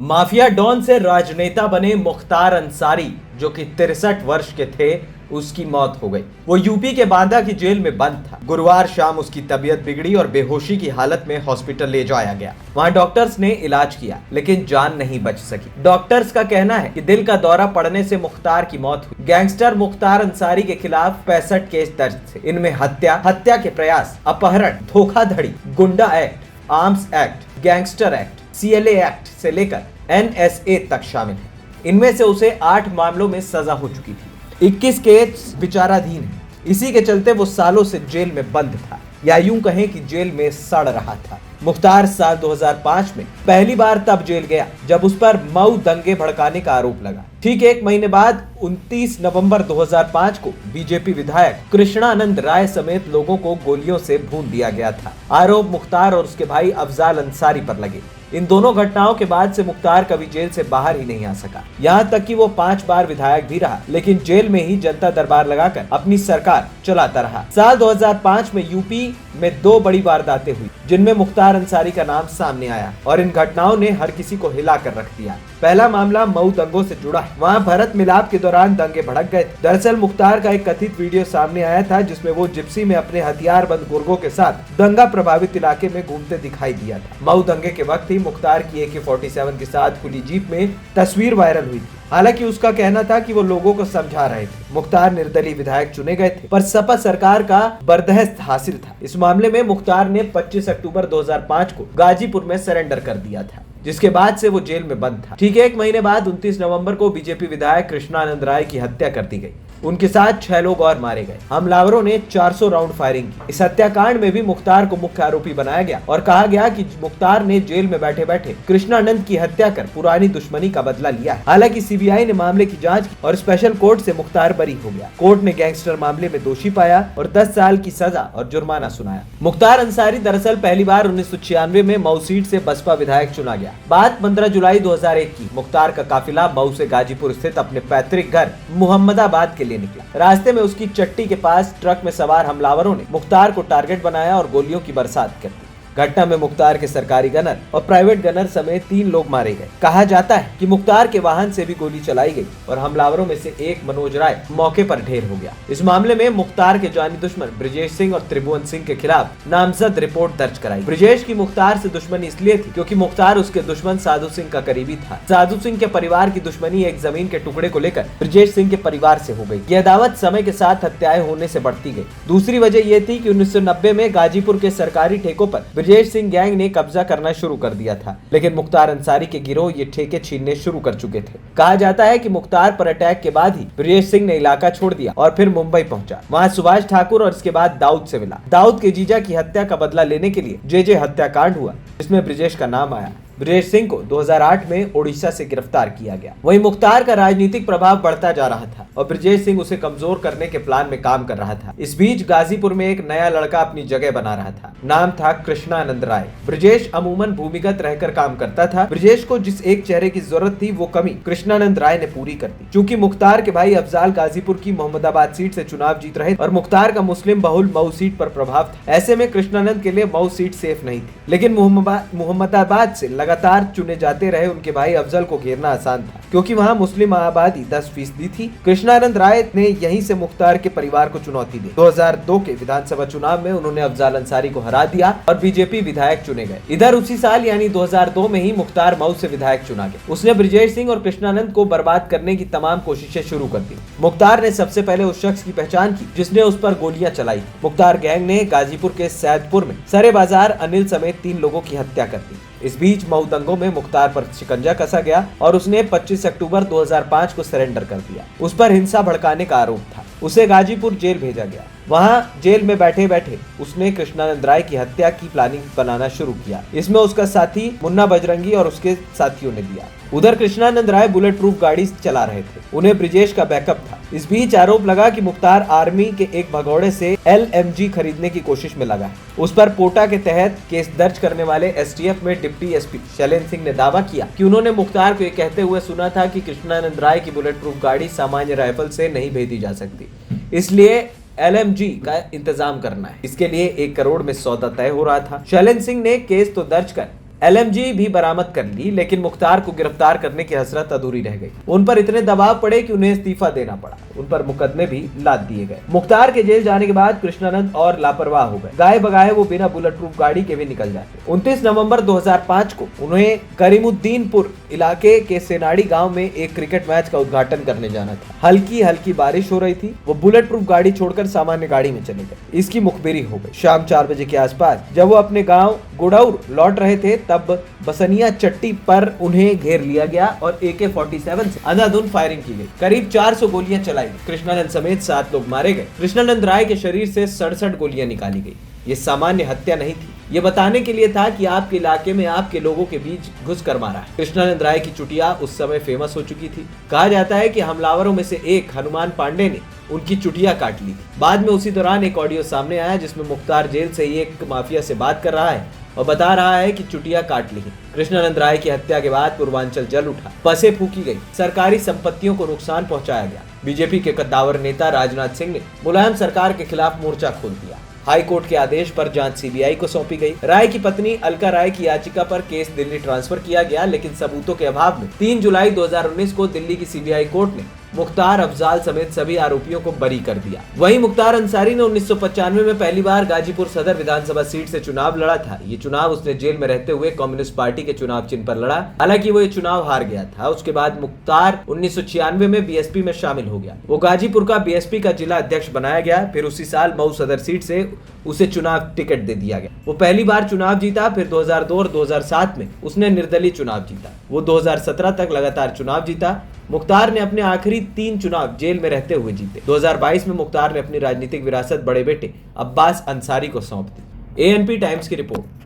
Mafia don से राजनेता बने मुख्तार अंसारी, जो कि 63 वर्ष के थे, उसकी मौत हो गई। वो यूपी के बांदा की जेल में बंद था। गुरुवार शाम उसकी तबीयत बिगड़ी और बेहोशी की हालत में हॉस्पिटल ले जाया गया। वहां डॉक्टर्स ने इलाज किया, लेकिन जान नहीं बच सकी। डॉक्टर्स का कहना है कि दिल का दौरा पड़ने से मुख्तार की मौत हुई। गैंगस्टर मुख्तार अंसारी के खिलाफ 65 केस दर्ज थे। इनमें हत्या के प्रयास, अपहरण, धोखाधड़ी, गुंडा act, arms act, gangster act, CLA act से लेकर NSA तक शामिल है। इनमें से उसे 8 मामलों में सजा हो चुकी थी। 21 केस विचाराधीन है। इसी के चलते वो सालों से जेल में बंद था, या यूं कहें कि जेल में सड़ रहा था। मुख्तार साल 2005 में पहली बार तब जेल गया जब उस पर मऊ दंगे भड़काने का आरोप लगा। ठीक 1 महीने बाद 29 नवंबर 2005 को बीजेपी विधायक कृष्णानंद राय समेत लोगों को गोलियों से भून दिया गया था। आरोप मुख्तार और उसके भाई अफजाल अंसारी पर लगे। इन दोनों घटनाओं के बाद से मुख्तार कभी जेल से बाहर ही नहीं आ सका। यहाँ तक कि वो 5 बार विधायक भी रहा, लेकिन जेल में ही जनता दरबार लगाकर अपनी सरकार चलाता रहा। साल 2005 में यूपी में 2 बड़ी वारदातें हुई, जिनमें मुख्तार अंसारी का नाम सामने आया, और इन घटनाओं ने हर किसी को हिला कर रख दिया। पहला मामला मऊ दंगों से जुड़ा है। वहाँ भरत मिलाप के दौरान दंगे भड़क गए। दरअसल मुख्तार का एक कथित वीडियो सामने आया था, जिसमें वो जिप्सी में अपने हथियारबंद गुर्गों के साथ दंगा प्रभावित इलाके में घूमते दिखाई दिया था। मऊ दंगे के वक्त ही मुख्तार की AK-47 के साथ खुली जीप में तस्वीर वायरल हुई थी। हालांकि उसका कहना था कि वो लोगों को समझा रहे थे। मुख्तार निर्दलीय विधायक चुने गए थे, पर सपा सरकार का बर्दाश्त हासिल था। इस मामले में मुख्तार ने 25 अक्टूबर 2005 को गाजीपुर में सरेंडर कर दिया था, जिसके बाद से वो जेल में बंद था। ठीक 1 महीने बाद 29 नवंबर को बीजेपी विधायक कृष्णानंद राय की हत्या कर दी गई। उनके साथ 6 लोग और मारे गए। हमलावरों ने 400 राउंड फायरिंग की। इस हत्याकांड में भी मुख्तार को मुख्य आरोपी बनाया गया और कहा गया कि मुख्तार ने जेल में बैठे बैठे कृष्णानंद की हत्या कर पुरानी दुश्मनी का बदला लिया है। हालांकि CBI ने मामले की जांच की और स्पेशल कोर्ट से मुख्तार बरी हो गया। कोर्ट ने गैंगस्टर मामले में दोषी पाया और 10 साल की सजा और जुर्माना सुनाया। मुख्तार अंसारी दरअसल पहली बार 1996 में मऊ सीट से बसपा विधायक चुना गया। बात 15 जुलाई 2001 की। मुख्तार का काफिला मऊ से गाजीपुर स्थित अपने पैतृक घर मुहम्मदाबाद के निकला। रास्ते में उसकी चट्टी के पास ट्रक में सवार हमलावरों ने मुख्तार को टारगेट बनाया और गोलियों की बरसात कर दी। घटना में मुख्तार के सरकारी गनर और प्राइवेट गनर समेत 3 लोग मारे गए। कहा जाता है कि मुख्तार के वाहन से भी गोली चलाई गई और हमलावरों में से एक मनोज राय मौके पर ढेर हो गया। इस मामले में मुख्तार के जानी दुश्मन ब्रिजेश सिंह और त्रिभुवन सिंह के खिलाफ नामजद रिपोर्ट दर्ज कराई। ब्रिजेश की मुख्तार से दुश्मनी इसलिए थी क्योंकि मुख्तार उसके दुश्मन साधु सिंह का करीबी था। साधु सिंह के परिवार की दुश्मनी एक जमीन के टुकड़े को लेकर ब्रिजेश सिंह के परिवार से हो गई। यह अदावत समय के साथ हत्याएं होने से बढ़ती गई। दूसरी वजह यह थी कि 1990 में गाजीपुर के सरकारी ठेकों पर ब्रिजेश सिंह गैंग ने कब्जा करना शुरू कर दिया था, लेकिन मुख्तार अंसारी के गिरोह ये ठेके छीनने शुरू कर चुके थे। कहा जाता है कि मुख्तार पर अटैक के बाद ही ब्रिजेश सिंह ने इलाका छोड़ दिया और फिर मुंबई पहुंचा। वहां सुभाष ठाकुर और इसके बाद दाऊद से मिला। दाऊद के जीजा की हत्या का बदला लेने के लिए JJ हत्याकांड हुआ, जिसमें ब्रिजेश का नाम आया। ब्रिजेश सिंह को 2008 में ओडिशा से गिरफ्तार किया गया। वहीं मुख्तार का राजनीतिक प्रभाव बढ़ता जा रहा था और ब्रिजेश सिंह उसे कमजोर करने के प्लान में काम कर रहा था। इस बीच गाजीपुर में एक नया लड़का अपनी जगह बना रहा था। नाम था कृष्णानंद राय। ब्रिजेश अमूमन भूमिगत रहकर काम करता था। ब्रिजेश को जिस एक चेहरे की जरूरत थी, वो कमी कृष्णानंद राय ने पूरी कर दी। चूंकि मुख्तार के भाई अफजाल गाजीपुर की मोहम्मदाबाद सीट से चुनाव जीत रहे और मुख्तार का मुस्लिम बहुल मऊ सीट पर प्रभाव था, ऐसे में कृष्णानंद के लिए मऊ सीट सेफ नहीं थी। लेकिन मोहम्मदाबाद से लगातार चुने जाते रहे उनके भाई अफजल को घेरना आसान था, क्योंकि वहां मुस्लिम आबादी 10% थी। कृष्णानंद राय ने यहीं से मुख्तार के परिवार को चुनौती दी। 2002 के विधानसभा चुनाव में उन्होंने अफजाल अंसारी को हरा दिया और बीजेपी विधायक चुने गए। इधर उसी साल यानी 2002 में ही मुख्तार मऊ से विधायक चुना गया। उसने ब्रिजेश सिंह और कृष्णानंद को बर्बाद करने की तमाम कोशिशें शुरू कर दी। मुख्तार ने सबसे पहले उस शख्स की पहचान की जिसने उस पर गोलियां चलाई। मुख्तार गैंग ने गाजीपुर के सैदपुर में सरे बाजार अनिल समेत 3 लोगों की हत्या कर दी। इस बीच मऊ दंगों में मुख्तार पर शिकंजा कसा गया और उसने 25 अक्टूबर 2005 को सरेंडर कर दिया। उस पर हिंसा भड़काने का आरोप था। उसे गाजीपुर जेल भेजा गया। वहां जेल में बैठे बैठे उसने कृष्णानंद राय की हत्या की प्लानिंग बनाना शुरू किया। इसमें उसका साथी मुन्ना बजरंगी और उसके साथियों ने दिया। उधर कृष्णानंद राय बुलेट प्रूफ गाड़ी चला रहे थे। उन्हें ब्रिजेश का बैकअप था। इस बीच आरोप लगा कि मुख्तार आर्मी के एक भगौड़े से LMG खरीदने की कोशिश में लगा है। उस पर पोटा के तहत केस दर्ज करने वाले STF में डिप्टी SP शैलेंद्र सिंह ने दावा किया कि उन्होंने मुख्तार को ये कहते हुए सुना था कि कृष्णानंद राय की बुलेट प्रूफ गाड़ी सामान्य राइफल से नहीं भेजी जा सकती, इसलिए LMG का इंतजाम करना है। इसके लिए 1 करोड़ में सौदा तय हो रहा था। शैलेंद्र सिंह ने केस तो दर्ज कर LMG भी बरामद कर ली, लेकिन मुख्तार को गिरफ्तार करने की हसरत अधूरी रह गई। उन पर इतने दबाव पड़े कि उन्हें इस्तीफा देना पड़ा। उन पर मुकदमे भी लाद दिए गए। मुख्तार के जेल जाने के बाद कृष्णानंद और लापरवाह हो गए। गाये बगाए वो बिना बुलेट प्रूफ गाड़ी के भी निकल जाते। 29 नवंबर 2005 को उन्हें करीमुद्दीनपुर इलाके के सेनाड़ी गांव में एक क्रिकेट मैच का उद्घाटन करने जाना था। हल्की हल्की बारिश हो रही थी। वो बुलेट प्रूफ गाड़ी छोड़कर सामान्य गाड़ी में चले गए। इसकी मुखबिरी हो गई। शाम 4 बजे के आसपास जब वो अपने गांव गुड़ौर लौट रहे थे, तब बसनिया चट्टी पर उन्हें घेर लिया गया और AK-47 से अंधाधुंध फायरिंग की गई। करीब 400 गोलियां चलाई। कृष्णानंद समेत 7 लोग मारे गए। कृष्णानंद राय के शरीर से 67 गोलियां निकाली गई। ये सामान्य हत्या नहीं थी। ये बताने के लिए था कि आपके इलाके में आपके लोगों के बीच घुस कर मारा है। कृष्णानंद राय की चुटिया उस समय फेमस हो चुकी थी। कहा जाता है कि हमलावरों में से एक हनुमान पांडे ने उनकी चुटिया काट ली। बाद में उसी दौरान एक ऑडियो सामने आया जिसमें मुख्तार जेल से ही एक माफिया से बात कर रहा है और बता रहा है कि चुटिया काट ली है। कृष्णानंद राय की हत्या के बाद पूर्वांचल जल उठा, बसें फूकी गई, सरकारी संपत्तियों को नुकसान पहुंचाया गया। बीजेपी के कद्दावर नेता राजनाथ सिंह ने मुलायम सरकार के खिलाफ मोर्चा खोल दिया। हाई कोर्ट के आदेश पर जांच CBI को सौंपी गई। राय की पत्नी अलका राय की याचिका पर केस दिल्ली ट्रांसफर किया गया, लेकिन सबूतों के अभाव में 3 जुलाई 2019 को दिल्ली की CBI कोर्ट ने मुख्तार अफजाल समेत सभी आरोपियों को बरी कर दिया। वहीं मुख्तार अंसारी ने 1995 में पहली बार गाजीपुर सदर विधानसभा सीट से चुनाव लड़ा था। ये चुनाव उसने जेल में रहते हुए कम्युनिस्ट पार्टी के चुनाव चिन्ह पर लड़ा। हालांकि वो ये चुनाव हार गया था। उसके बाद मुख्तार 1996 में BSP में शामिल हो गया। वो गाजीपुर का BSP का जिला अध्यक्ष बनाया गया। फिर उसी साल मऊ सदर सीट से उसे चुनाव टिकट दे दिया गया। वो पहली बार चुनाव जीता। फिर 2002 और 2007 में उसने निर्दलीय चुनाव जीता। वो 2017 तक लगातार चुनाव जीता। मुख्तार ने अपने आखिरी 3 चुनाव जेल में रहते हुए जीते। 2022 में मुख्तार ने अपनी राजनीतिक विरासत बड़े बेटे अब्बास अंसारी को सौंप दी। ANP टाइम्स की रिपोर्ट।